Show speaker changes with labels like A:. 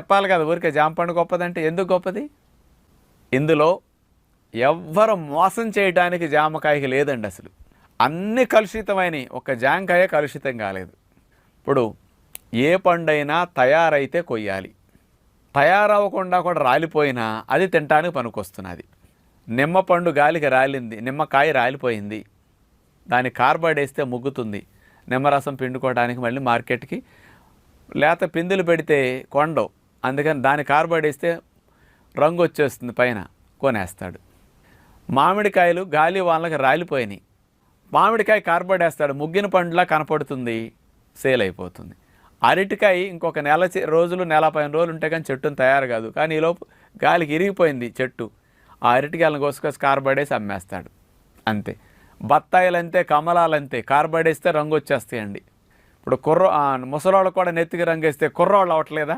A: చెప్పాలి కదా, ఊరికే జామ పండు గొప్పదంటే ఎందుకు గొప్పది? ఇందులో ఎవ్వరు మోసం చేయడానికి జామకాయకి లేదండి అసలు. అన్ని కలుషితమైనవి, ఒక జామకాయ కలుషితం కాలేదు. ఇప్పుడు ఏ పండైనా తయారైతే కొయ్యాలి, తయారవ్వకుండా కూడా రాలిపోయినా అది తినడానికి పనికొస్తున్నది. నిమ్మ పండు గాలికి రాలింది, నిమ్మకాయ రాలిపోయింది, దాని కార్బైడ్ వేస్తే ముగ్గుతుంది, నిమ్మరసం పిండుకోవడానికి మళ్ళీ మార్కెట్కి లేత పిందులు పెడితే కొండవు, అందుకని దాని కార్బైడ్ వేస్తే రంగు వచ్చేస్తుంది, పైన కొనేస్తాడు. మామిడికాయలు గాలి వాళ్ళకి రాలిపోయినాయి, మామిడికాయ కార్బైడ్ వేస్తాడు, ముగ్గిన పండులా కనపడుతుంది, సేల్ అయిపోతుంది. అరటికాయ ఇంకొక రోజులు, నెల 15 రోజులు ఉంటే కానీ చెట్టును తయారు కాదు, కానీ ఈలోపు గాలికి ఇరిగిపోయింది చెట్టు, ఆ అరటికాయలను కోసుకొచ్చి కార్బైడ్ వేసి అమ్మేస్తాడు, అంతే. బత్తాయిలు అంతే, కమలాలు అంతే, కార్బైడ్ వేస్తే రంగు వచ్చేస్తాయండి. ఇప్పుడు ముసలోళ్ళు కూడా నెత్తికి రంగు వేస్తే కుర్రోళ్ళు అవ్వట్లేదా?